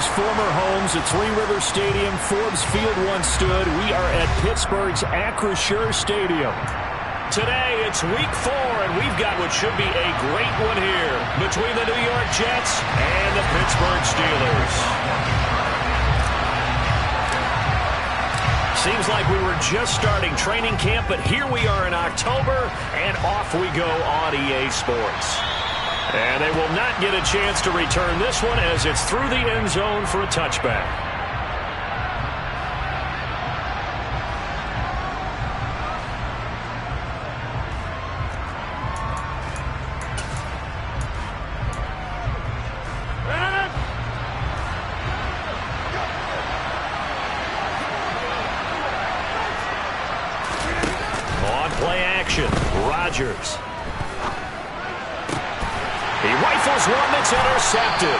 Pittsburgh's former homes at Three River Stadium, Forbes Field once stood. We are at Pittsburgh's Acrisure Stadium. Today, it's Week 4, and we've got what should be a great one here between the New York Jets and the Pittsburgh Steelers. Seems like we were just starting training camp, but here we are in October, and off we go on EA Sports. And they will not get a chance to return this one as it's through the end zone for a touchback. On play action, Rodgers. He rifles one that's intercepted.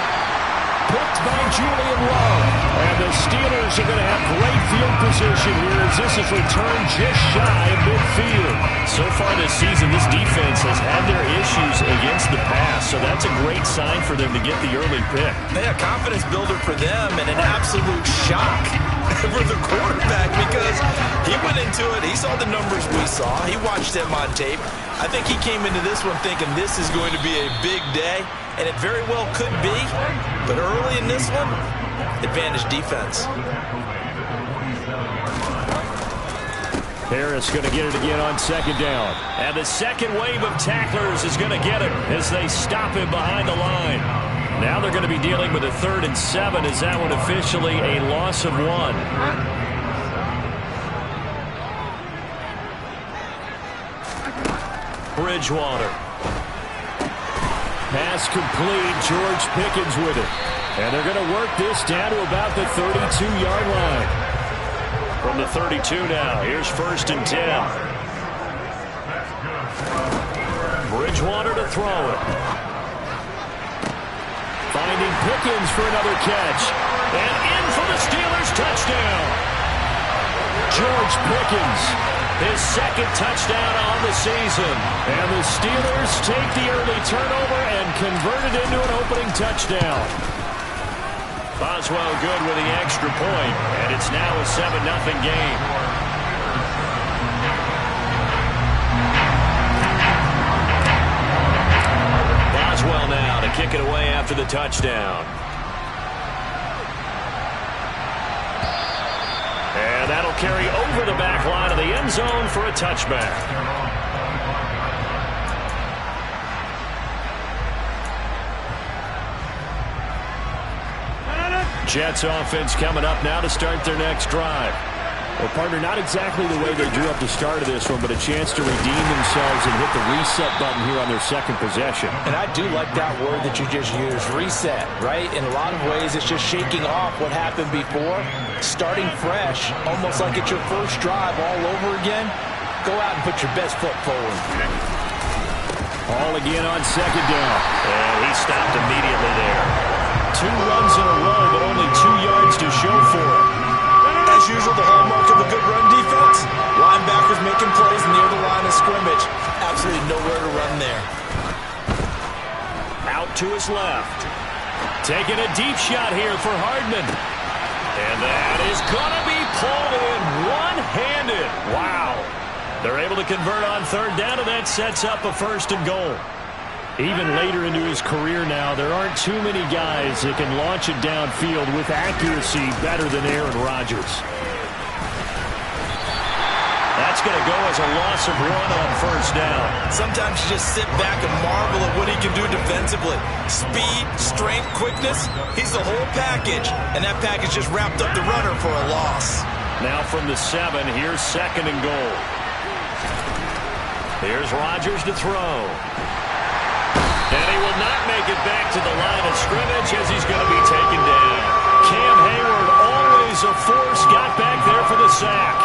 Picked by Julian Love. And the Steelers are going to have great field position here as this is returned just shy of midfield. So far this season, this defense has had their issues against the pass, so that's a great sign for them to get the early pick. Yeah, confidence builder for them and an absolute shock for the quarterback because he went into it. He saw the numbers we saw. He watched them on tape. I think he came into this one thinking this is going to be a big day, and it very well could be. But early in this one, advantage defense. Harris going to get it again on second down. And the second wave of tacklers is going to get him as they stop him behind the line. Now they're going to be dealing with a 3rd and 7 as that one officially a loss of 1. Bridgewater. Pass complete. George Pickens with it. And they're going to work this down to about the 32-yard line. From the 32 now, here's 1st and 10. Bridgewater to throw it. Finding Pickens for another catch. And in for the Steelers touchdown. George Pickens, his 2nd touchdown on the season. And the Steelers take the early turnover and convert it into an opening touchdown. Boswell good with the extra point, and it's now a 7-0 game. Boswell now to kick it away after the touchdown. And that'll carry over the back line of the end zone for a touchback. Jets offense coming up now to start their next drive. Well, partner, not exactly the way they drew up the start of this one, but a chance to redeem themselves and hit the reset button here on their 2nd possession. And I do like that word that you just used, reset, right? In a lot of ways, it's just shaking off what happened before, starting fresh, almost like it's your first drive all over again. Go out and put your best foot forward. All again on 2nd down. And he stopped immediately there. 2 runs in a row, but only 2 yards to show for it. As usual, the hallmark of a good run defense. Linebackers making plays near the line of scrimmage. Absolutely nowhere to run there. Out to his left. Taking a deep shot here for Hardman. And that is going to be pulled in one-handed. Wow. They're able to convert on 3rd down, and that sets up a 1st and goal. Even later into his career now, there aren't too many guys that can launch it downfield with accuracy better than Aaron Rodgers. That's going to go as a loss of 1 on 1st down. Sometimes you just sit back and marvel at what he can do defensively. Speed, strength, quickness, he's the whole package. And that package just wrapped up the runner for a loss. Now from the 7, here's 2nd and goal. Here's Rodgers to throw. And he will not make it back to the line of scrimmage as he's going to be taken down. Cam Hayward, always a force, got back there for the sack.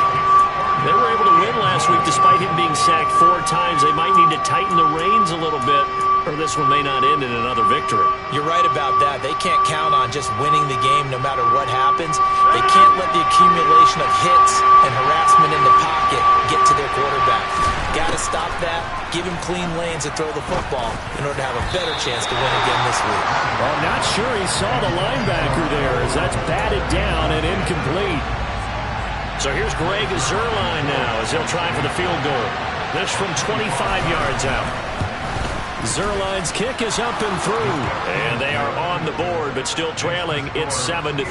They were able to win last week despite him being sacked 4 times. They might need to tighten the reins a little bit or this one may not end in another victory. You're right about that. They can't count on just winning the game no matter what happens. They can't let the accumulation of hits and harassment in the pocket get to their quarterback. Got to stop that, give him clean lanes to throw the football in order to have a better chance to win again this week. Well, not sure he saw the linebacker there as that's batted down and incomplete. So here's Greg Zuerlein now as he'll try for the field goal. This from 25 yards out. Zuerlein's kick is up and through. And they are on the board, but still trailing. It's 7-3.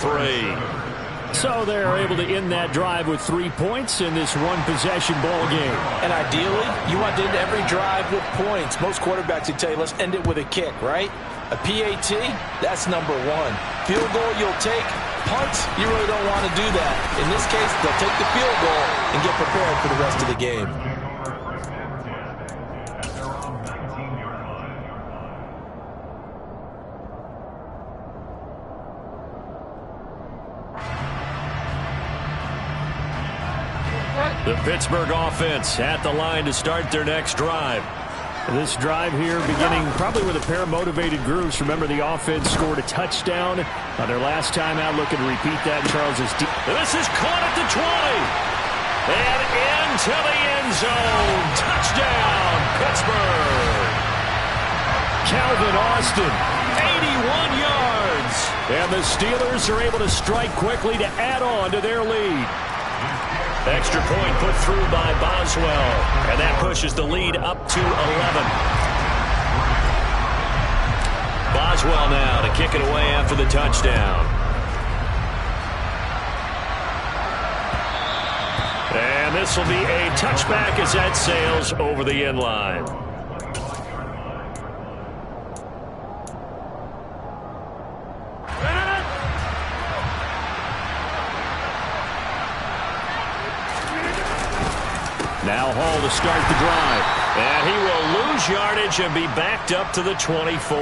So they're able to end that drive with 3 points in this one-possession ball game. And ideally, you want to end every drive with points. Most quarterbacks would tell you, let's end it with a kick, right? A PAT, that's number one. Field goal you'll take. Punts, you really don't want to do that. In this case, they'll take the field goal and get prepared for the rest of the game. The Pittsburgh offense at the line to start their next drive. This drive here beginning probably with a pair of motivated groups. Remember, the offense scored a touchdown on their last time out. Looking to repeat that. Charles is deep. This is caught at the 20. And into the end zone. Touchdown, Pittsburgh. Calvin Austin, 81 yards. And the Steelers are able to strike quickly to add on to their lead. Extra point put through by Boswell. And that pushes the lead up to 11. Boswell now to kick it away after the touchdown. And this will be a touchback as that sails over the end line. Now Hall to start the drive. And he will lose yardage and be backed up to the 24.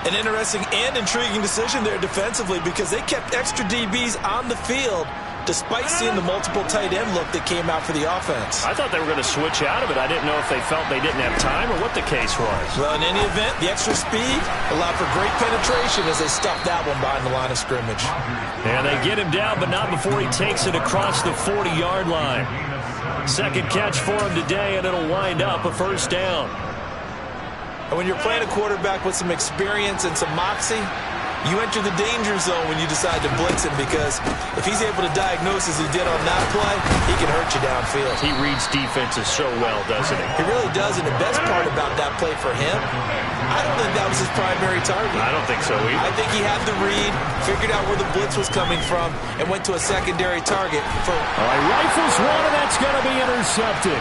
An interesting and intriguing decision there defensively because they kept extra DBs on the field despite seeing the multiple tight end look that came out for the offense. I thought they were going to switch out of it. I didn't know if they felt they didn't have time or what the case was. Well, in any event, the extra speed allowed for great penetration as they stuffed that one behind the line of scrimmage. And they get him down, but not before he takes it across the 40-yard line. Second catch for him today, and it'll wind up a first down. And when you're playing a quarterback with some experience and some moxie, you enter the danger zone when you decide to blitz him because if he's able to diagnose as he did on that play, he can hurt you downfield. He reads defenses so well, doesn't he? He really does, and the best part about that play for him, I don't think that was his primary target. I don't think so either. I think he had the read, figured out where the blitz was coming from, and went to a secondary target for... All right, rifles one, and that's going to be intercepted.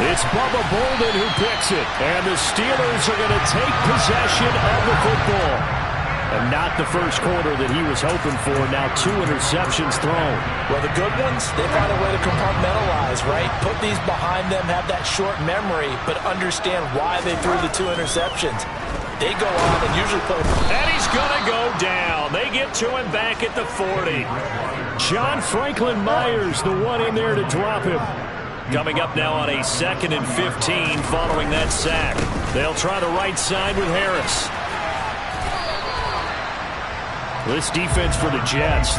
It's Bubba Bolden who picks it, and the Steelers are going to take possession of the football. And not the first quarter that he was hoping for. Now 2 interceptions thrown. Well, the good ones, they find a way to compartmentalize, right? Put these behind them, have that short memory, but understand why they threw the 2 interceptions. They go on and usually play. And he's going to go down. They get to him back at the 40. John Franklin Myers, the one in there to drop him. Coming up now on a 2nd and 15 following that sack. They'll try the right side with Harris. This defense for the Jets.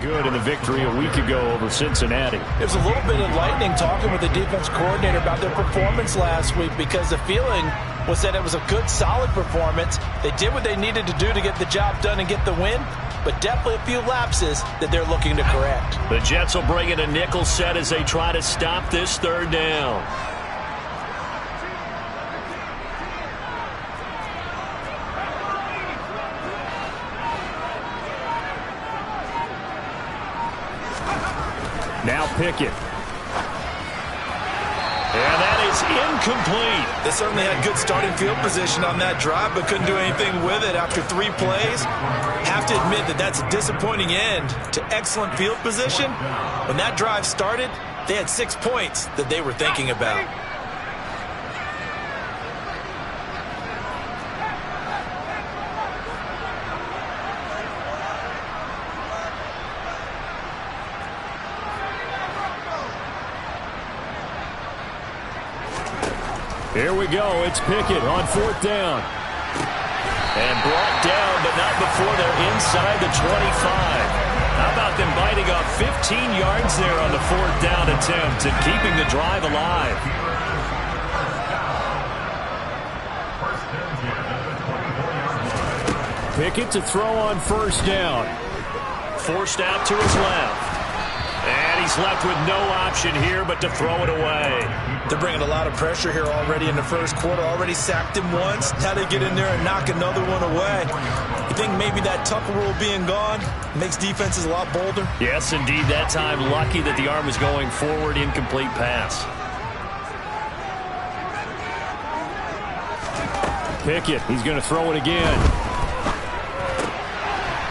Good in the victory a week ago over Cincinnati. It was a little bit enlightening talking with the defense coordinator about their performance last week because the feeling was that it was a good, solid performance. They did what they needed to do to get the job done and get the win, but definitely a few lapses that they're looking to correct. The Jets will bring in a nickel set as they try to stop this third down. Now Pickett. And that is is incomplete. They certainly had good starting field position on that drive, but couldn't do anything with it after 3 plays. Have to admit that that's a disappointing end to excellent field position. When that drive started, they had 6 points that they were thinking about. Here we go. It's Pickett on 4th down. And brought down, but not before they're inside the 25. How about them biting off 15 yards there on the 4th down attempt and keeping the drive alive? Pickett to throw on 1st down. Forced out to his left. And he's left with no option here but to throw it away. They're bringing a lot of pressure here already in the first quarter. Already sacked him once. Now they get in there and knock another one away. You think maybe that Tucker rule being gone makes defenses a lot bolder? Yes, indeed. That time, lucky that the arm was going forward. Incomplete pass. Pickett, he's going to throw it again.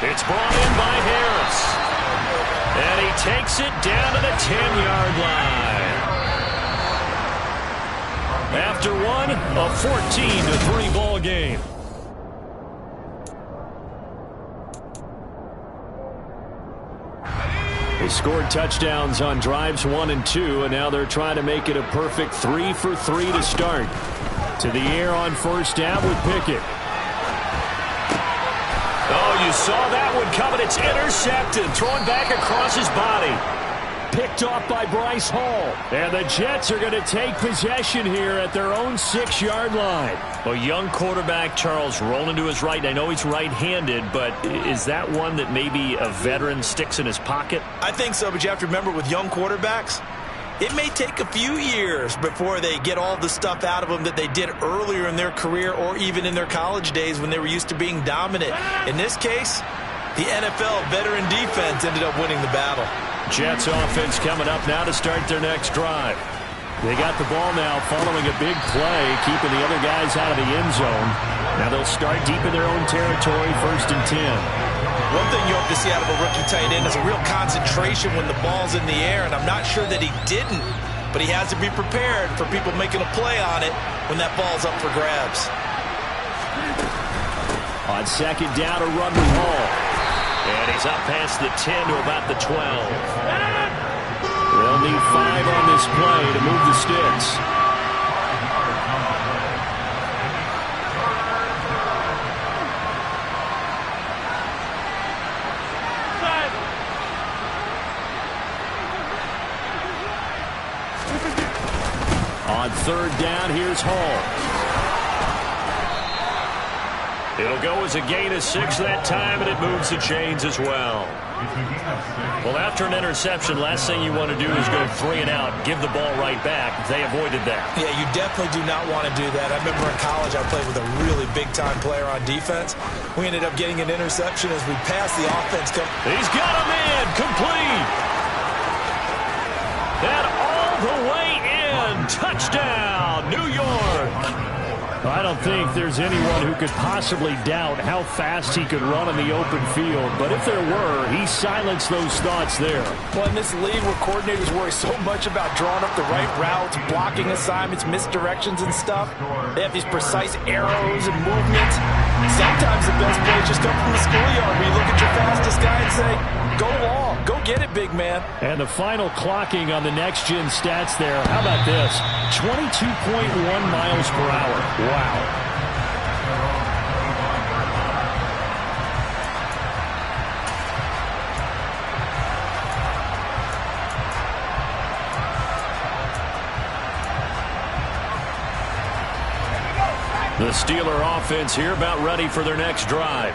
It's brought in by Harris. And he takes it down to the 10-yard line. After one, a 14-3 ball game. They scored touchdowns on drives 1 and 2, and now they're trying to make it a perfect 3 for 3 to start. To the air on 1st down with Pickett. Oh, you saw that one coming. It's intercepted. Thrown back across his body. Picked off by Bryce Hall. And the Jets are going to take possession here at their own 6-yard line. A young quarterback, Charles, rolling to his right. I know he's right-handed, but is that one that maybe a veteran sticks in his pocket? I think so, but you have to remember with young quarterbacks, it may take a few years before they get all the stuff out of them that they did earlier in their career or even in their college days when they were used to being dominant. In this case, the NFL veteran defense ended up winning the battle. Jets offense coming up now to start their next drive. They got the ball now following a big play, keeping the other guys out of the end zone. Now they'll start deep in their own territory, 1st and 10. One thing you hope to see out of a rookie tight end is a real concentration when the ball's in the air, and I'm not sure that he didn't, but he has to be prepared for people making a play on it when that ball's up for grabs. On 2nd down, a run with Hall. And he's up past the 10 to about the 12. They'll need 5 on this play to move the sticks. On 3rd down, here's Hall. It'll go as a gain of 6 that time, and it moves the chains as well. Well, after an interception, last thing you want to do is go 3 and out, give the ball right back. They avoided that. Yeah, you definitely do not want to do that. I remember in college I played with a really big-time player on defense. We ended up getting an interception as we passed the offense. He's got a man, complete. And all the way in, touchdown, New York. I don't think there's anyone who could possibly doubt how fast he could run in the open field. But if there were, he silenced those thoughts there. Well, in this league where coordinators worry so much about drawing up the right routes, blocking assignments, misdirections and stuff, they have these precise arrows and movements. Sometimes the best plays just come from the schoolyard where you look at your fastest guy and say, go long, go get it, big man. And the final clocking on the next-gen stats there. How about this? 22.1 miles per hour. Wow. The Steeler offense here about ready for their next drive.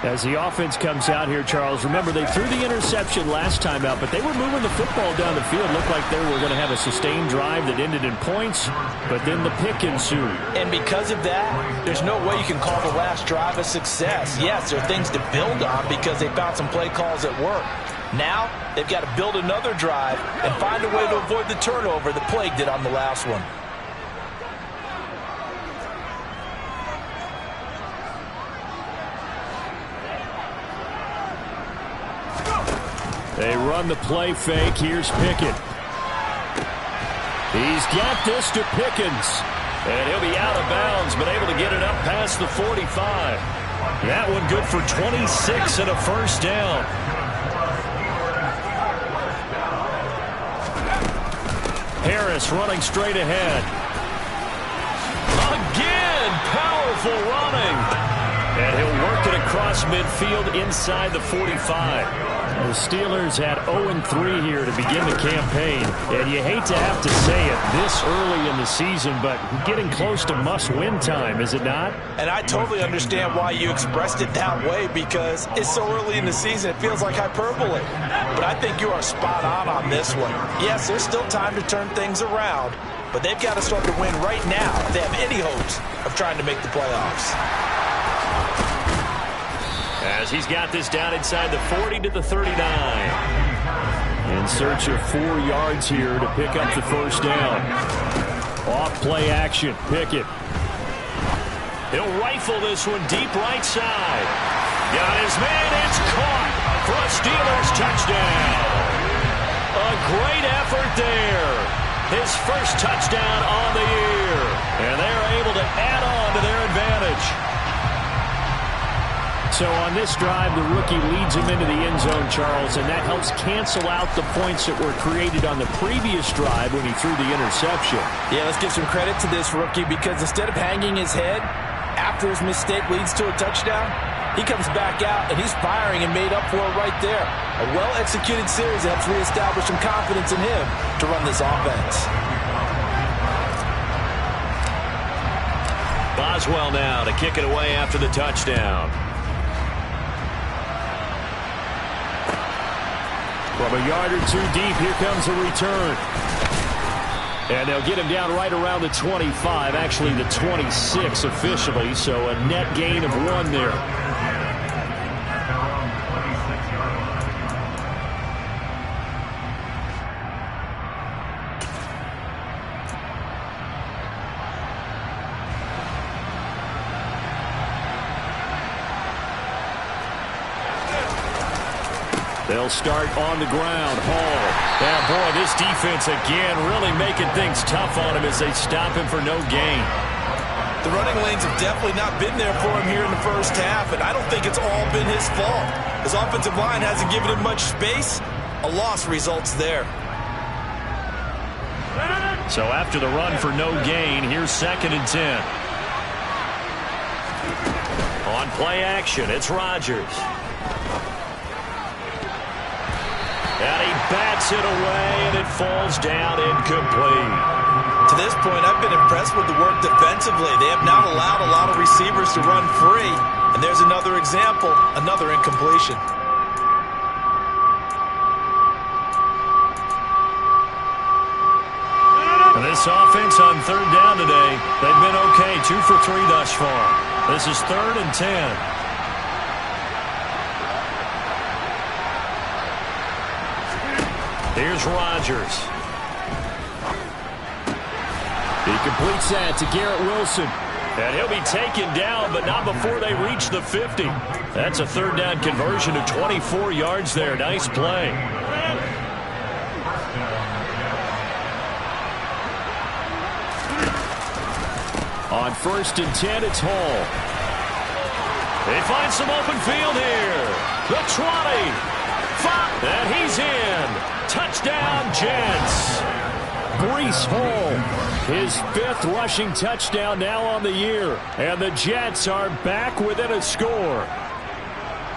As the offense comes out here, Charles, remember they threw the interception last time out, but they were moving the football down the field. Looked like they were going to have a sustained drive that ended in points, but then the pick ensued. And because of that, there's no way you can call the last drive a success. Yes, there are things to build on because they found some play calls that work. Now, they've got to build another drive and find a way to avoid the turnover that plagued it on the last one. They run the play fake. Here's Pickett. He's got this to Pickens. And he'll be out of bounds, but able to get it up past the 45. That one good for 26 and a first down. Harris running straight ahead. Again, powerful running. And he'll work it across midfield inside the 45. The Steelers had 0-3 here to begin the campaign. And you hate to have to say it this early in the season, but getting close to must-win time, is it not? And I totally understand why you expressed it that way, because it's so early in the season, it feels like hyperbole. But I think you are spot on this one. Yes, there's still time to turn things around, but they've got to start to win right now if they have any hopes of trying to make the playoffs. As he's got this down inside the 40 to the 39. In search of 4 yards here to pick up the first down. Off play action, Pickett. He'll rifle this one deep right side. Got his man, it's caught for a Steelers touchdown. A great effort there. His first touchdown on the year. And they're able to add on to their advantage. So on this drive, the rookie leads him into the end zone, Charles, and that helps cancel out the points that were created on the previous drive when he threw the interception. Yeah, let's give some credit to this rookie, because instead of hanging his head after his mistake leads to a touchdown, he comes back out and he's firing and made up for it right there. A well-executed series that helps reestablish some confidence in him to run this offense. Boswell now to kick it away after the touchdown. From a yard or two deep, here comes a return. And they'll get him down right around the 25, actually the 26 officially, so a net gain of 1 there. They'll start on the ground. Hall. Yeah, boy, this defense again really making things tough on him as they stop him for no gain. The running lanes have definitely not been there for him here in the first half, and I don't think it's all been his fault. His offensive line hasn't given him much space. A loss results there. So after the run for no gain, here's 2nd and 10. On play action, it's Rodgers. And he bats it away, and it falls down incomplete. To this point, I've been impressed with the work defensively. They have not allowed a lot of receivers to run free. And there's another example, another incompletion. And this offense on 3rd down today, they've been okay, 2 for 3 thus far. This is 3rd and 10. Here's Rodgers. He completes that to Garrett Wilson. And he'll be taken down, but not before they reach the 50. That's a 3rd down conversion of 24 yards there. Nice play. On 1st and 10, it's Hall. They find some open field here. The 20. And he's in. Touchdown, Jets. Breece Hall, his 5th rushing touchdown now on the year. And the Jets are back within a score.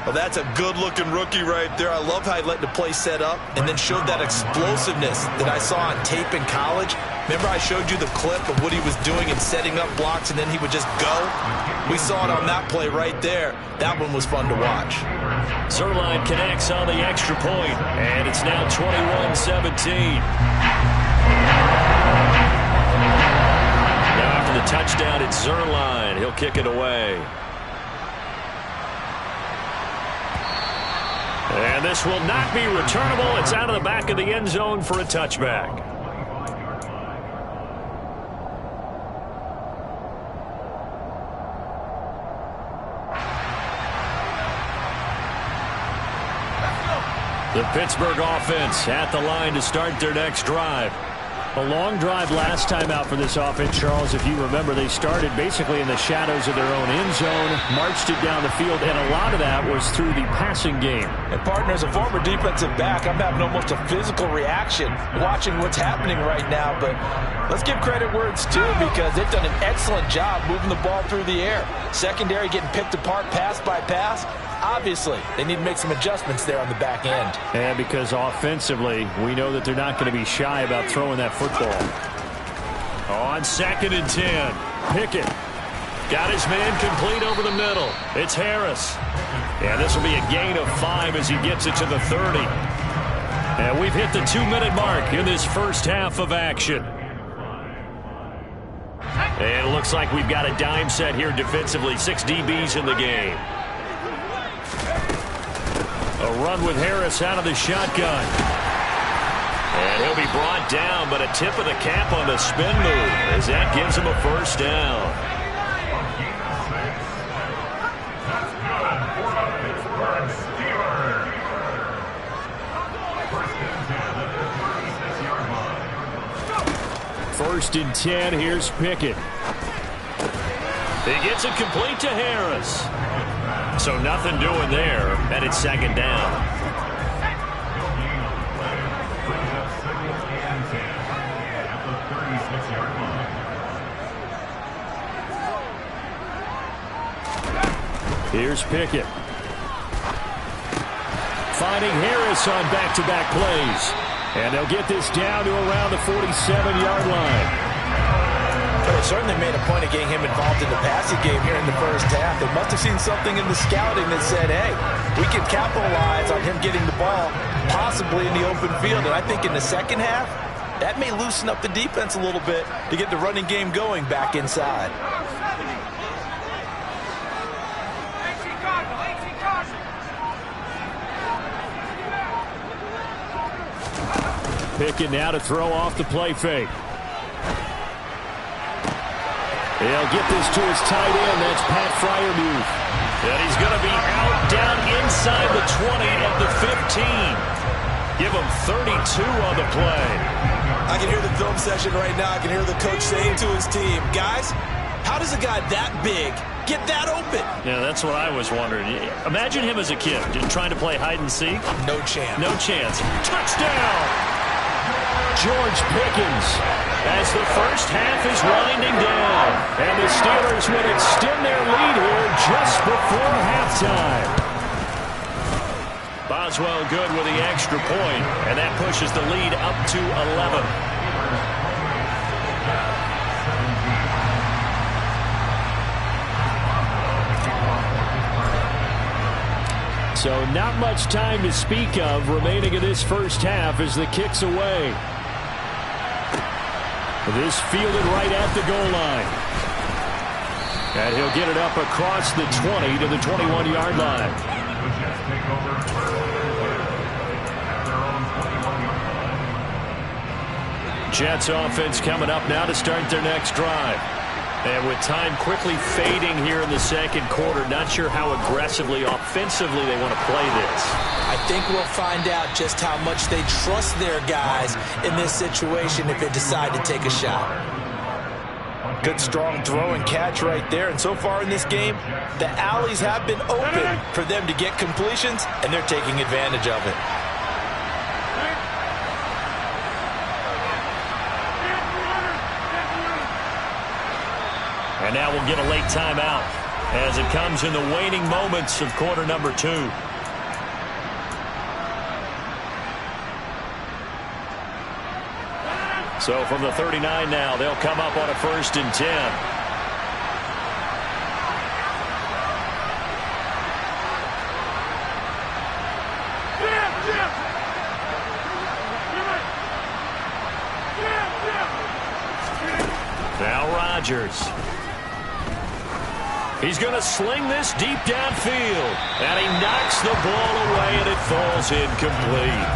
Well, that's a good-looking rookie right there. I love how he let the play set up and then showed that explosiveness that I saw on tape in college. Remember I showed you the clip of what he was doing and setting up blocks, and then he would just go? We saw it on that play right there. That one was fun to watch. Zerline connects on the extra point, and it's now 21-17. Now after the touchdown, it's Zerline. He'll kick it away. And this will not be returnable. It's out of the back of the end zone for a touchback. The Pittsburgh offense at the line to start their next drive. A long drive last time out for this offense, Charles. If you remember, they started basically in the shadows of their own end zone, marched it down the field, and a lot of that was through the passing game. And, partner, as a former defensive back, I'm having almost a physical reaction watching what's happening right now. But let's give credit where it's due, because they've done an excellent job moving the ball through the air. Secondary getting picked apart pass by pass. Obviously, they need to make some adjustments there on the back end. And because offensively, we know that they're not going to be shy about throwing that football. On 2nd and 10, Pickett got his man complete over the middle. It's Harris. And this will be a gain of 5 as he gets it to the 30. And we've hit the 2-minute mark in this first half of action. And it looks like we've got a dime set here defensively. 6 DBs in the game. A run with Harris out of the shotgun. And he'll be brought down, but a tip of the cap on the spin move as that gives him a first down. First and 10, here's Pickett. He gets it complete to Harris. So nothing doing there, and it's 2nd down. Here's Pickett. Finding Harris on back-to-back plays. And they'll get this down to around the 47-yard line. They certainly made a point of getting him involved in the passing game here in the first half. They must have seen something in the scouting that said, hey, we can capitalize on him getting the ball possibly in the open field. And I think in the second half, that may loosen up the defense a little bit to get the running game going back inside. Pickett now to throw off the play fake. He'll get this to his tight end. That's Pat Freiermuth. And he's going to be out down inside the 20 of the 15. Give him 32 on the play. I can hear the film session right now. I can hear the coach saying to his team, guys, how does a guy that big get that open? Yeah, that's what I was wondering. Imagine him as a kid just trying to play hide and seek. No chance. No chance. Touchdown! George Pickens as the first half is winding down. And the Steelers would extend their lead here just before halftime. Boswell good with the extra point, and that pushes the lead up to 11. So not much time to speak of remaining in this first half as the kick's away. This fielded right at the goal line. And he'll get it up across the 20 to the 21-yard line. Jets offense coming up now to start their next drive. And with time quickly fading here in the second quarter, not sure how aggressively, offensively they want to play this. I think we'll find out just how much they trust their guys in this situation if they decide to take a shot. Good, strong throw and catch right there. And so far in this game, the alleys have been open for them to get completions, and they're taking advantage of it. And now we'll get a late timeout as it comes in the waning moments of quarter number 2. So from the 39 now, they'll come up on a 1st and 10. Now Rodgers. He's going to sling this deep downfield. And he knocks the ball away, and it falls incomplete.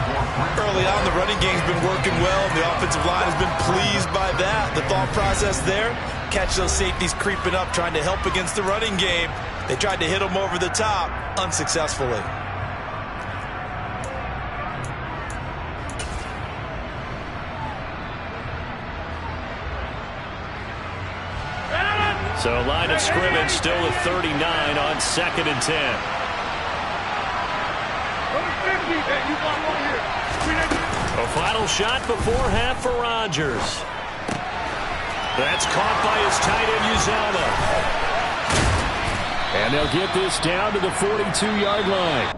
Early on, the running game's been working well, and the offensive line has been pleased by that. The thought process there, catch those safeties creeping up, trying to help against the running game. They tried to hit him over the top, unsuccessfully. So line of scrimmage still at 39 on 2nd and 10. A final shot before half for Rodgers. That's caught by his tight end, Uzomah. And they'll get this down to the 42-yard line.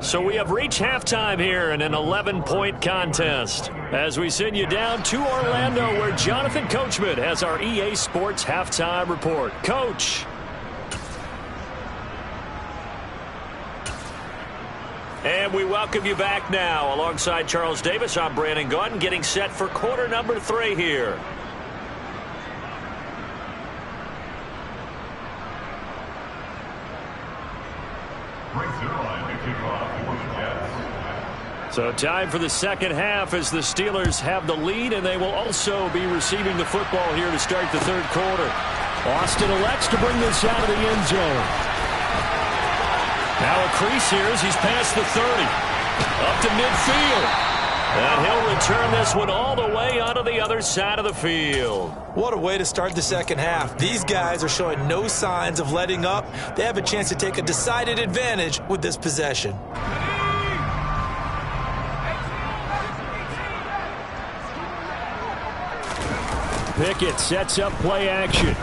So we have reached halftime here in an 11-point contest as we send you down to Orlando, where Jonathan Coachman has our EA Sports halftime report. Coach. And we welcome you back now. Alongside Charles Davis, I'm Brandon Gaudin, getting set for quarter number 3 here. So time for the second half as the Steelers have the lead, and they will also be receiving the football here to start the third quarter. Austin elects to bring this out of the end zone. Now a crease here as he's past the 30. Up to midfield. And he'll return this one all the way onto the other side of the field. What a way to start the second half. These guys are showing no signs of letting up. They have a chance to take a decided advantage with this possession. Pickett sets up play action.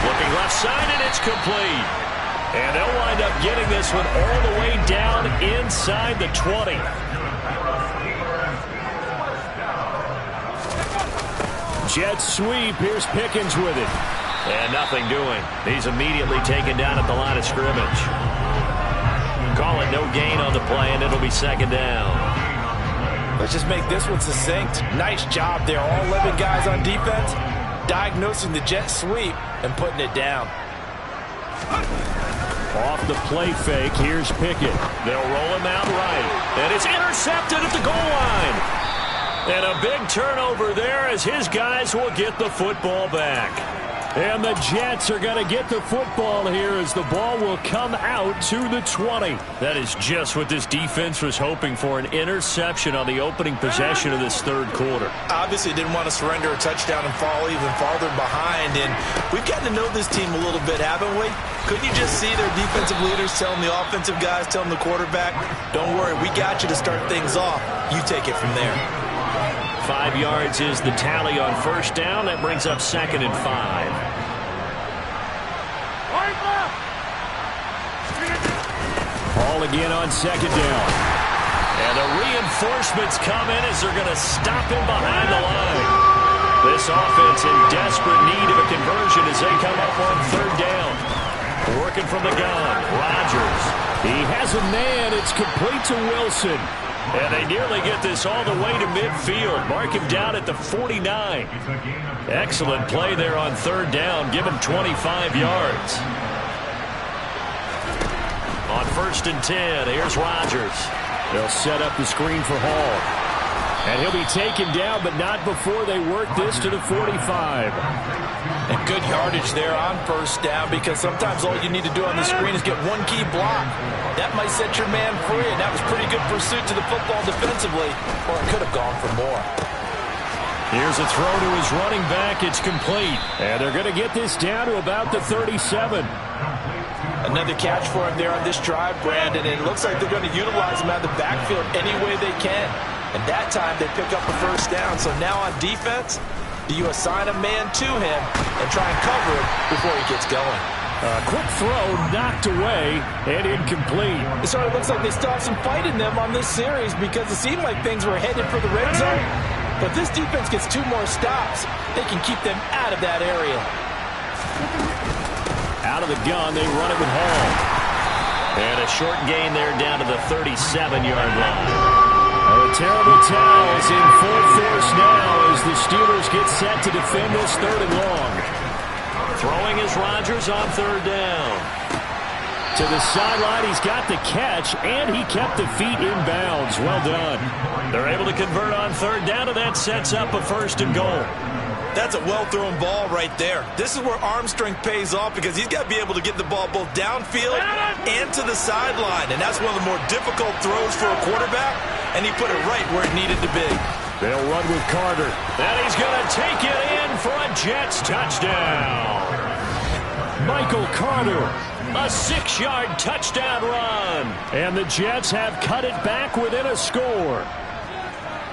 Looking left side, and it's complete. And they'll wind up getting this one all the way down inside the 20. Jet sweep. Here's Pickens with it. And nothing doing. He's immediately taken down at the line of scrimmage. Call it no gain on the play, and it'll be second down. Let's just make this one succinct. Nice job there. All 11 guys on defense diagnosing the jet sweep and putting it down. Off the play fake, here's Pickett. They'll roll him out right. And it's intercepted at the goal line. And a big turnover there as his guys will get the football back. And the Jets are going to get the football here as the ball will come out to the 20. That is just what this defense was hoping for, an interception on the opening possession of this third quarter. Obviously didn't want to surrender a touchdown and fall even farther behind. And we've gotten to know this team a little bit, haven't we? Couldn't you just see their defensive leaders telling the offensive guys, telling the quarterback, don't worry, we got you to start things off. You take it from there. 5 yards is the tally on first down. That brings up 2nd and 5. Ball again on 2nd down. And the reinforcements come in as they're going to stop him behind the line. This offense in desperate need of a conversion as they come up on 3rd down. Working from the gun, Rodgers. He has a man. It's complete to Wilson. And they nearly get this all the way to midfield. Mark him down at the 49. Excellent play there on 3rd down. Give him 25 yards. On 1st and 10, here's Rodgers. They'll set up the screen for Hall. And he'll be taken down, but not before they work this to the 45. And good yardage there on 1st down, because sometimes all you need to do on the screen is get one key block. That might set your man free, and that was pretty good pursuit to the football defensively, or it could have gone for more. Here's a throw to his running back. It's complete. And they're going to get this down to about the 37. Another catch for him there on this drive, Brandon, and it looks like they're going to utilize him out of the backfield any way they can. And that time they pick up a 1st down. So now on defense, do you assign a man to him and try and cover him before he gets going? Quick throw knocked away and incomplete. It sort of looks like they still have some fight in them on this series, because it seemed like things were headed for the red zone. But this defense gets 2 more stops. They can keep them out of that area. Out of the gun, they run it with Hall. And a short gain there down to the 37-yard line. The terrible towels in full force now as the Steelers get set to defend this 3rd and long. Throwing is Rodgers on 3rd down. To the sideline, he's got the catch, and he kept the feet in bounds. Well done. They're able to convert on 3rd down, and that sets up a 1st and goal. That's a well-thrown ball right there. This is where arm strength pays off, because he's got to be able to get the ball both downfield and to the sideline. And that's one of the more difficult throws for a quarterback, and he put it right where it needed to be. They'll run with Carter. And he's going to take it in for a Jets touchdown. Michael Carter, a 6-yard touchdown run. And the Jets have cut it back within a score.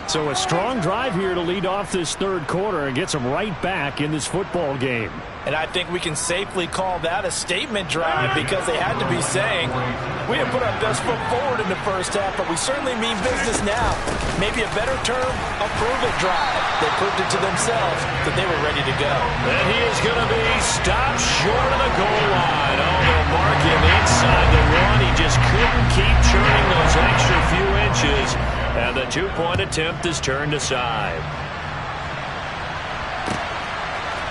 So a strong drive here to lead off this third quarter and gets them right back in this football game. And I think we can safely call that a statement drive because they had to be saying, we didn't put our best foot forward in the first half, but we certainly mean business now. Maybe a better term, a prove-it drive. They proved it to themselves that they were ready to go. And he is going to be stopped short of the goal line. Oh, they'll mark him inside the one. He just couldn't keep churning those extra few inches. And the two-point attempt is turned aside.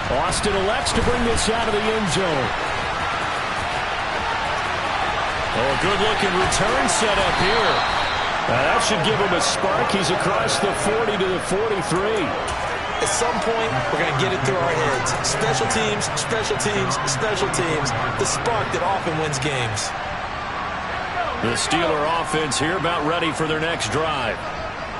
Austin elects to bring this out of the end zone. Oh, a good-looking return set up here. That should give him a spark. He's across the 40 to the 43. At some point, we're going to get it through our heads. Special teams, special teams, special teams. The spark that often wins games. The Steeler offense here about ready for their next drive.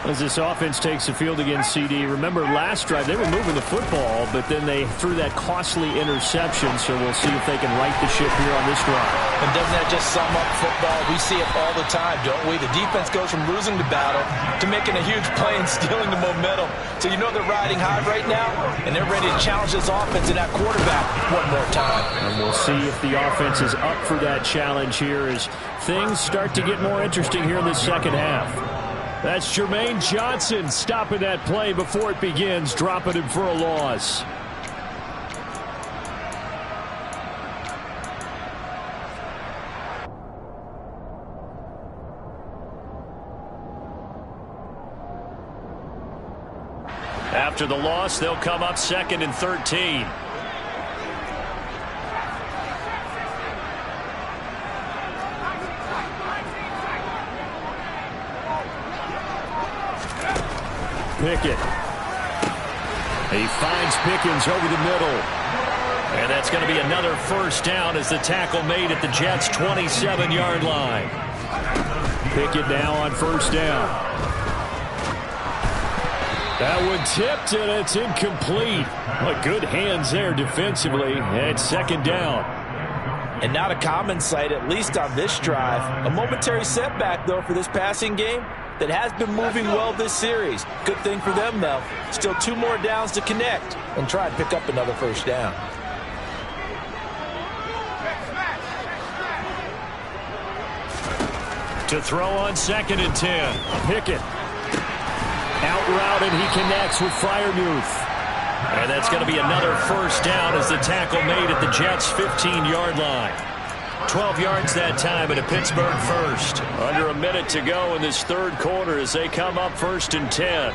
As this offense takes the field against CD, remember last drive they were moving the football, but then they threw that costly interception, so we'll see if they can right the ship here on this drive. And doesn't that just sum up football? We see it all the time, don't we? The defense goes from losing the battle to making a huge play and stealing the momentum. So you know they're riding high right now, and they're ready to challenge this offense and that quarterback one more time. And we'll see if the offense is up for that challenge here as things start to get more interesting here in the second half. That's Jermaine Johnson stopping that play before it begins, dropping him for a loss. After the loss, they'll come up 2nd and 13. Pickett. He finds Pickens over the middle. And that's going to be another first down as the tackle made at the Jets' 27-yard line. Pickett now on first down. That one tipped, and it's incomplete. But good hands there defensively. And second down. And not a common sight, at least on this drive. A momentary setback, though, for this passing game that has been moving well this series. Good thing for them, though. Still 2 more downs to connect and try and pick up another first down. To throw on 2nd and 10. Pickett. Out route, and he connects with Freiermuth. And that's going to be another first down as the tackle made at the Jets' 15-yard line. 12 yards that time at a Pittsburgh first. Under a minute to go in this third quarter as they come up 1st and 10.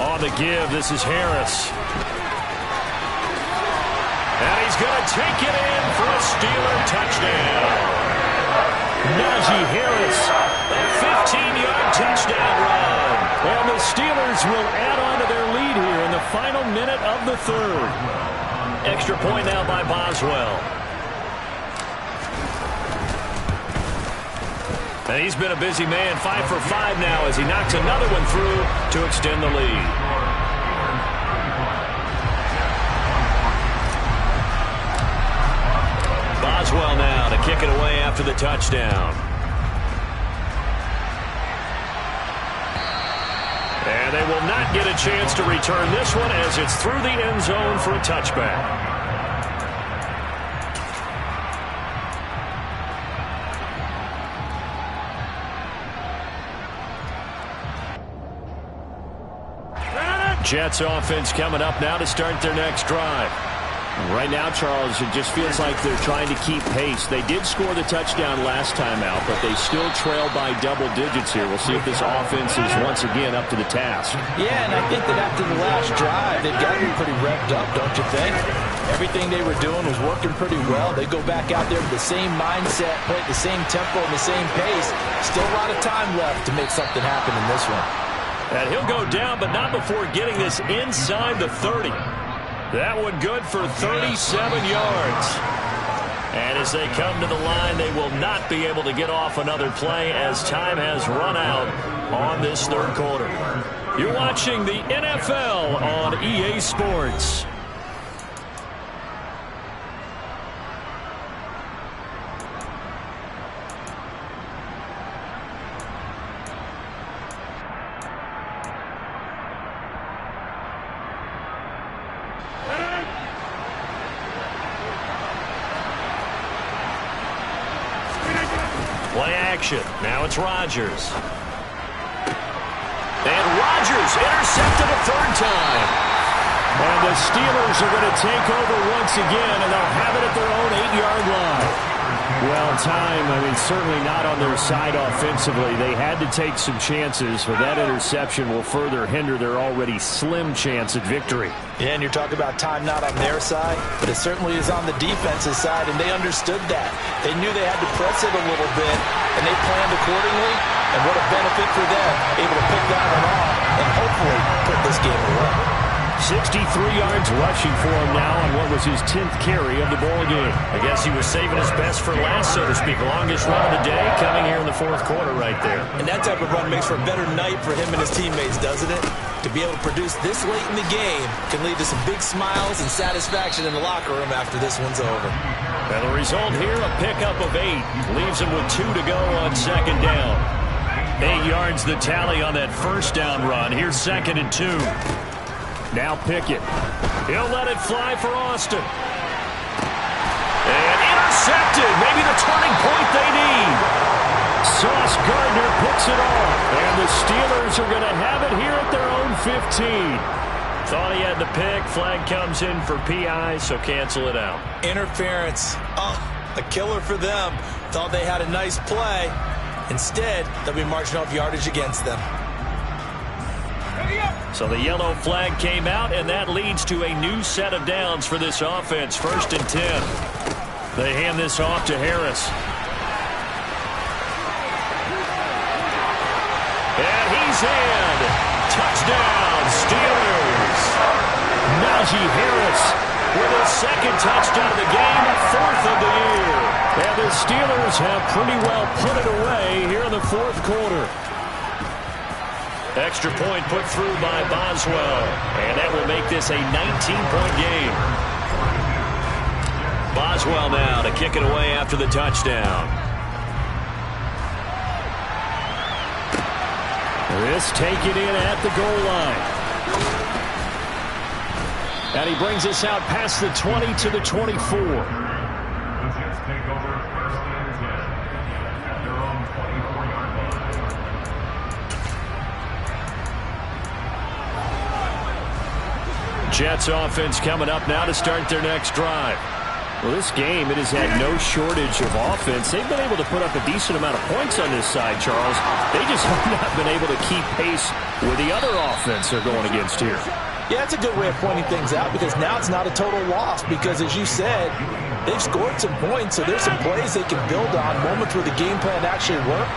On the give, this is Harris. And he's going to take it in for a Steeler touchdown. Najee Harris, a 15-yard touchdown run. And the Steelers will add on to their lead here in the final minute of the third. Extra point now by Boswell. And he's been a busy man, 5 for 5 now as he knocks another one through to extend the lead. Boswell now to kick it away after the touchdown. And they will not get a chance to return this one as it's through the end zone for a touchback. Jets offense coming up now to start their next drive. Right now, Charles, it just feels like they're trying to keep pace. They did score the touchdown last time out, but they still trail by double digits here. We'll see if this offense is once again up to the task. Yeah, and I think that after the last drive, they've got to be pretty revved up, don't you think? Everything they were doing was working pretty well. They go back out there with the same mindset, play at the same tempo and the same pace. Still a lot of time left to make something happen in this one. And he'll go down, but not before getting this inside the 30. That one good for 37 yards. And as they come to the line, they will not be able to get off another play as time has run out on this third quarter. You're watching the NFL on EA Sports. Play action. Now it's Rodgers. And Rodgers intercepted a third time. And the Steelers are going to take over once again, and they'll have it at their own 8-yard line. Well, certainly not on their side offensively. They had to take some chances, but that interception will further hinder their already slim chance at victory. Yeah, and you're talking about time not on their side, but it certainly is on the defense's side, and they understood that. They knew they had to press it a little bit, and they planned accordingly, and what a benefit for them, able to pick that one off and hopefully put this game away. 63 yards rushing for him now on what was his 10th carry of the ball game. I guess he was saving his best for last, so to speak. Longest run of the day coming here in the fourth quarter right there. And that type of run makes for a better night for him and his teammates, doesn't it? To be able to produce this late in the game can lead to some big smiles and satisfaction in the locker room after this one's over. And the result here, a pickup of 8. Leaves him with 2 to go on second down. 8 yards the tally on that first down run. Here's 2nd and 2. Now Pickett. He'll let it fly for Austin. And intercepted. Maybe the turning point they need. Sauce Gardner picks it off. And the Steelers are going to have it here at their own 15. Thought he had the pick. Flag comes in for PI, so cancel it out. Interference. Oh, a killer for them. Thought they had a nice play. Instead, they'll be marching off yardage against them. So the yellow flag came out, and that leads to a new set of downs for this offense. 1st and 10. They hand this off to Harris. And he's in. Touchdown, Steelers. Najee Harris with his 2nd touchdown of the game, 4th of the year. And the Steelers have pretty well put it away here in the 4th quarter. Extra point put through by Boswell. And that will make this a 19-point game. Boswell now to kick it away after the touchdown. This taken in at the goal line. And he brings us out past the 20 to the 24. Jets offense coming up now to start their next drive. Well, this game, it has had no shortage of offense. They've been able to put up a decent amount of points on this side, Charles. They just have not been able to keep pace with the other offense they're going against here. Yeah, that's a good way of pointing things out because now it's not a total loss because, as you said, they've scored some points, so there's some plays they can build on, moments where the game plan actually worked.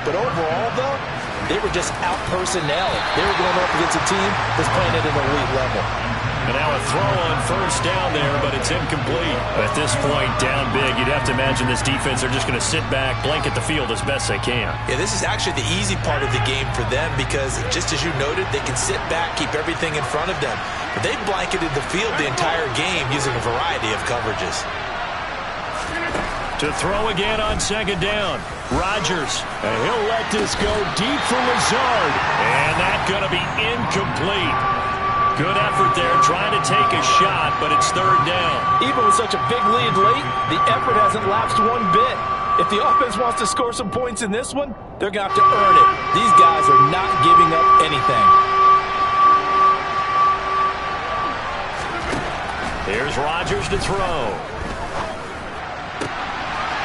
But overall, though, they were just out-personnel. They were going up against a team that's playing at an elite level. And now a throw on 1st down there, but it's incomplete. At this point, down big, you'd have to imagine this defense are just going to sit back, blanket the field as best they can. Yeah, this is actually the easy part of the game for them because, just as you noted, they can sit back, keep everything in front of them. But they've blanketed the field the entire game using a variety of coverages. To throw again on 2nd down. Rodgers, and he'll let this go deep for Lazard. And that's going to be incomplete. Good effort there, trying to take a shot, but it's 3rd down. Even with such a big lead late, the effort hasn't lapsed one bit. If the offense wants to score some points in this one, they're going to have to earn it. These guys are not giving up anything. Here's Rodgers to throw.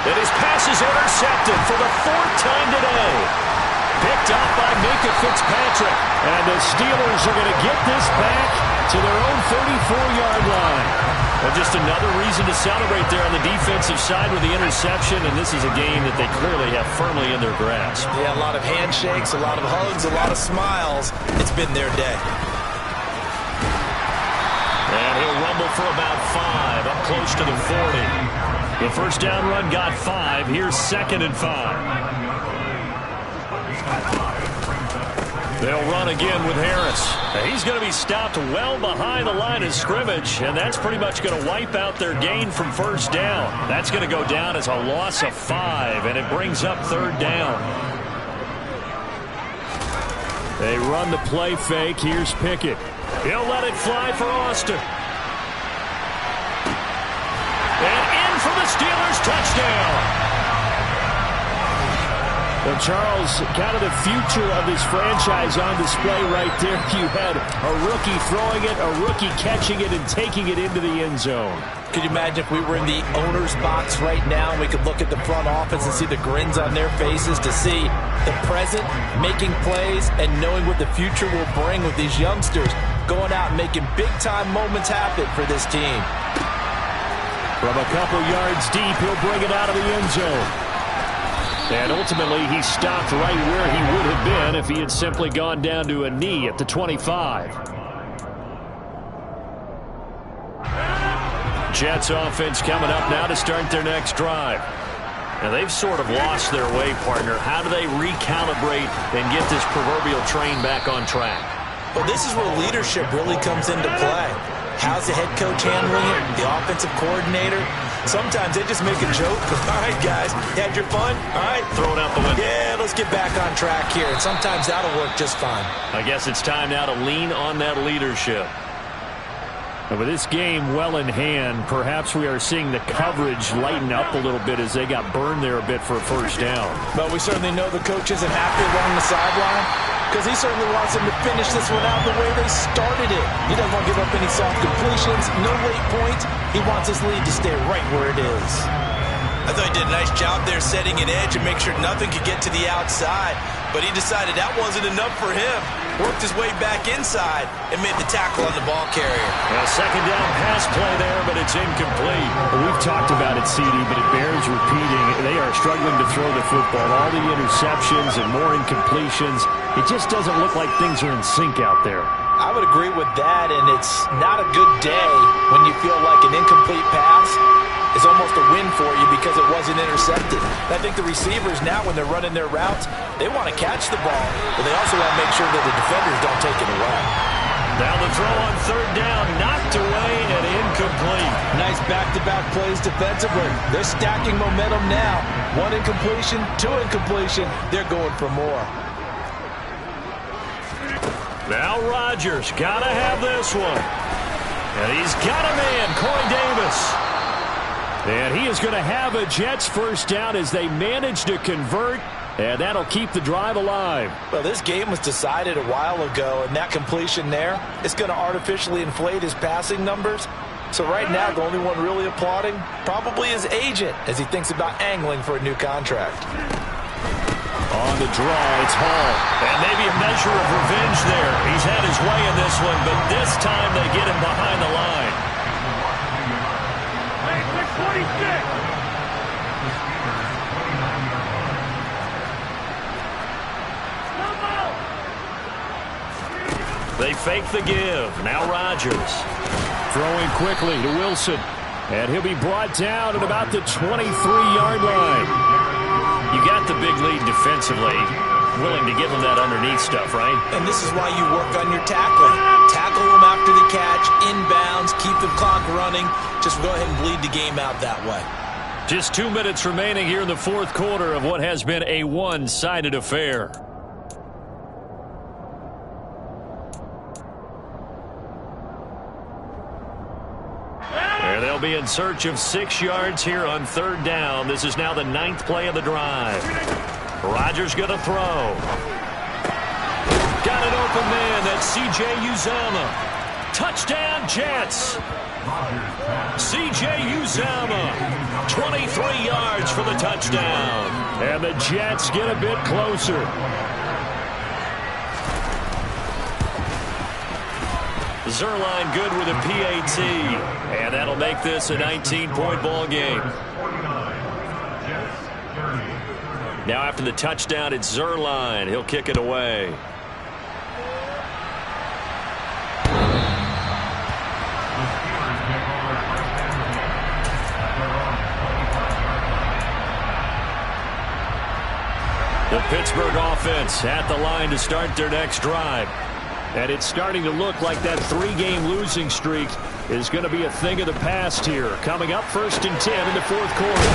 And his pass is intercepted for the 4th time today. Picked up by Minka Fitzpatrick. And the Steelers are going to get this back to their own 34-yard line. And just another reason to celebrate there on the defensive side with the interception. And this is a game that they clearly have firmly in their grasp. Yeah, a lot of handshakes, a lot of hugs, a lot of smiles. It's been their day. And he'll rumble for about 5, up close to the 40. The first down run got 5. Here's 2nd and 5. They'll run again with Harris. He's going to be stopped well behind the line of scrimmage, and that's pretty much going to wipe out their gain from first down. That's going to go down as a loss of 5, and it brings up 3rd down. They run the play fake. Here's Pickett. He'll let it fly for Austin. And in for the Steelers, touchdown. Well, Charles, kind of the future of this franchise on display right there. You had a rookie throwing it, a rookie catching it, and taking it into the end zone. Could you imagine if we were in the owner's box right now and we could look at the front office and see the grins on their faces, to see the present making plays and knowing what the future will bring with these youngsters going out and making big-time moments happen for this team. From a couple yards deep, he'll bring it out of the end zone. And ultimately, he stopped right where he would have been if he had simply gone down to a knee at the 25. Jets offense coming up now to start their next drive. Now, they've sort of lost their way, partner. How do they recalibrate and get this proverbial train back on track? Well, this is where leadership really comes into play. How's the head coach handling it? The offensive coordinator? Sometimes they just make a joke. All right, guys, you had your fun? All right. Throw it out the window. Yeah, let's get back on track here. And sometimes that'll work just fine. I guess it's time now to lean on that leadership. And with this game well in hand, perhaps we are seeing the coverage lighten up a little bit as they got burned there a bit for a first down. But we certainly know the coach isn't happy along the sideline, because he certainly wants them to finish this one out the way they started it. He doesn't want to give up any soft completions, no late points. He wants his lead to stay right where it is. I thought he did a nice job there setting an edge and make sure nothing could get to the outside. But he decided that wasn't enough for him. Worked his way back inside and made the tackle on the ball carrier. A second down pass play there, but it's incomplete. Well, we've talked about it, CD, but it bears repeating. They are struggling to throw the football. All the interceptions and more incompletions. It just doesn't look like things are in sync out there. I would agree with that, and it's not a good day when you feel like an incomplete pass is almost a win for you because it wasn't intercepted. I think the receivers now, when they're running their routes, they want to catch the ball, but they also want to make sure that the defenders don't take it away. Now the throw on third down, knocked away and incomplete. Nice back-to-back plays defensively. They're stacking momentum now. 1 incompletion, 2 incompletion. They're going for more. Now Rodgers got to have this one. And he's got a man, Corey Davis. And he is going to have a Jets first down as they manage to convert, and that'll keep the drive alive. Well, this game was decided a while ago, and that completion there is going to artificially inflate his passing numbers. So right now, the only one really applauding probably his agent as he thinks about angling for a new contract. On the draw, it's Hall. And maybe a measure of revenge there. He's had his way in this one, but this time they get him behind the line. They fake the give. Now Rodgers. Throwing quickly to Wilson. And he'll be brought down at about the 23-yard line. You got the big lead defensively. Willing to give him that underneath stuff, right? And this is why you work on your tackling. Tackle them after the catch, inbounds, keep the clock running. Just go ahead and bleed the game out that way. Just 2 minutes remaining here in the fourth quarter of what has been a one-sided affair. And they'll be in search of 6 yards here on third down. This is now the 9th play of the drive. Rodgers going to throw. Got an open man. That's C.J. Uzomah. Touchdown, Jets. C.J. Uzomah, 23 yards for the touchdown. And the Jets get a bit closer. Zerline good with a PAT. And that'll make this a 19-point ball game. Now after the touchdown, it's Zerline. He'll kick it away. The Pittsburgh offense at the line to start their next drive. And it's starting to look like that 3-game losing streak is going to be a thing of the past here. Coming up 1st and 10 in the 4th quarter.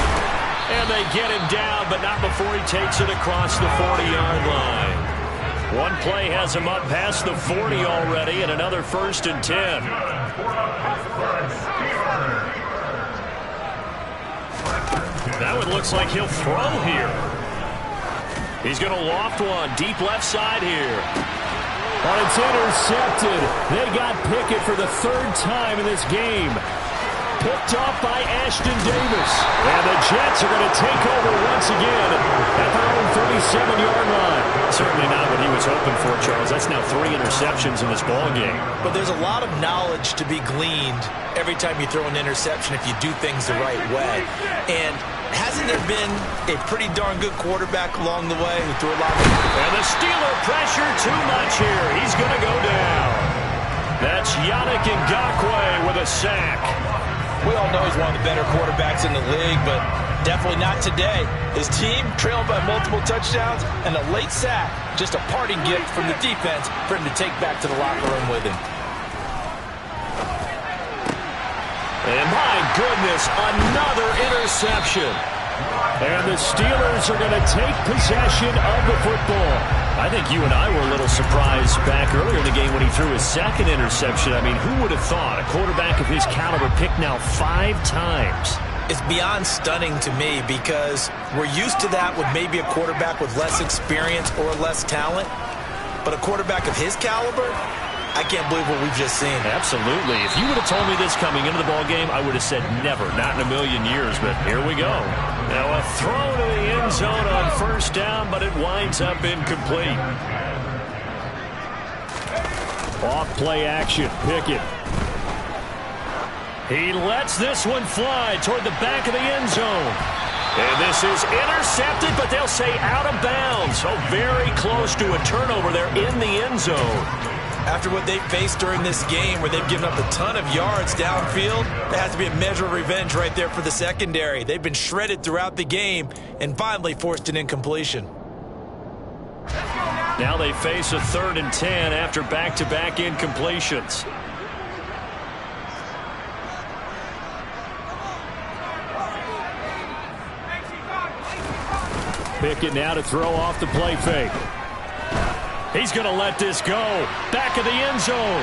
And they get him down, but not before he takes it across the 40-yard line. One play has him up past the 40 already, and another 1st and 10. That one looks like he'll throw here. He's going to loft one deep left side here. But it's intercepted. They got Pickett for the 3rd time in this game. Picked off by Ashton Davis. And the Jets are going to take over once again at their own 37-yard line. Certainly not what he was hoping for, Charles. That's now 3 interceptions in this ballgame. But there's a lot of knowledge to be gleaned every time you throw an interception if you do things the right way. And hasn't there been a pretty darn good quarterback along the way who threw a lot of... And the Steeler pressure too much here. He's going to go down. That's Yannick Ngakoue with a sack. We all know he's one of the better quarterbacks in the league, but definitely not today. His team trailed by multiple touchdowns, and a late sack, just a parting gift from the defense for him to take back to the locker room with him. And my goodness, another interception. And the Steelers are going to take possession of the football. I think you and I were a little surprised back earlier in the game when he threw his 2nd interception. I mean, who would have thought a quarterback of his caliber picked now 5 times? It's beyond stunning to me because we're used to that with maybe a quarterback with less experience or less talent. But a quarterback of his caliber, I can't believe what we've just seen. Absolutely. If you would have told me this coming into the ballgame, I would have said never, not in a million years, but here we go. Now a throw to the end zone on 1st down, but it winds up incomplete. Off play action, Pickett. He lets this one fly toward the back of the end zone. And this is intercepted, but they'll say out of bounds. So very close to a turnover there in the end zone. After what they've faced during this game where they've given up a ton of yards downfield, there has to be a measure of revenge right there for the secondary. They've been shredded throughout the game and finally forced an incompletion. Now they face a 3rd and 10 after back-to-back incompletions. Pickett now to throw off the play fake. He's going to let this go. Back of the end zone.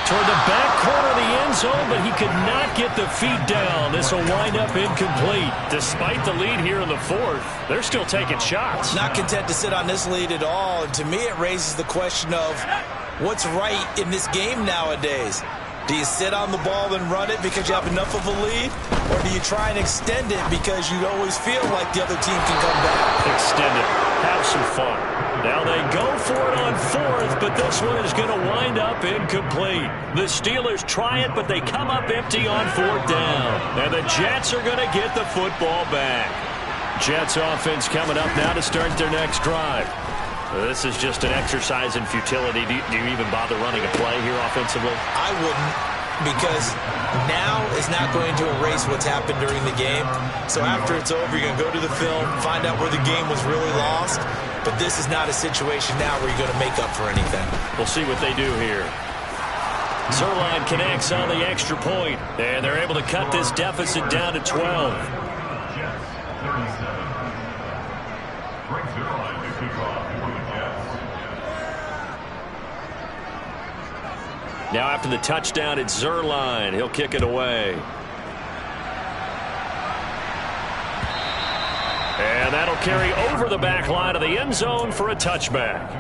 Toward the back corner of the end zone, but he could not get the feet down. This will wind up incomplete. Despite the lead here in the 4th, they're still taking shots. Not content to sit on this lead at all. And to me, it raises the question of what's right in this game nowadays. Do you sit on the ball and run it because you have enough of a lead? Or do you try and extend it because you always feel like the other team can come back? Extend it. Have some fun. Now they go for it on 4th, but this one is going to wind up incomplete. The Steelers try it, but they come up empty on 4th down. And the Jets are going to get the football back. Jets offense coming up now to start their next drive. This is just an exercise in futility. Do you even bother running a play here offensively? I wouldn't, because now is not going to erase what's happened during the game. So after it's over, you're going to go to the film, find out where the game was really lost. But this is not a situation now where you're going to make up for anything. We'll see what they do here. Zerline connects on the extra point, and they're able to cut this deficit down to 12. Now after the touchdown, it's Zerline. He'll kick it away. And that'll carry over the back line of the end zone for a touchback.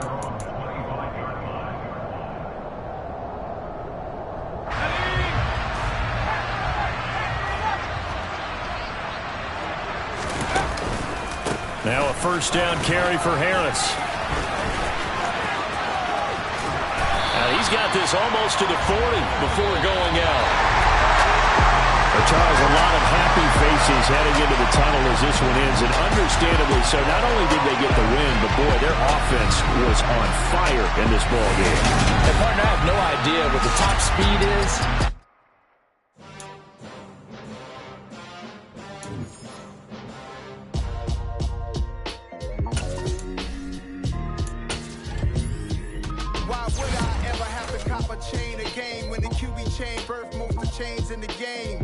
Now a 1st down carry for Harris. He's got this almost to the 40 before going out. Well, Charles, a lot of happy faces heading into the tunnel as this one ends, and understandably so. Not only did they get the win, but boy, their offense was on fire in this ball game. And partner, I have no idea what the top speed is. chain birth most of chains in the game.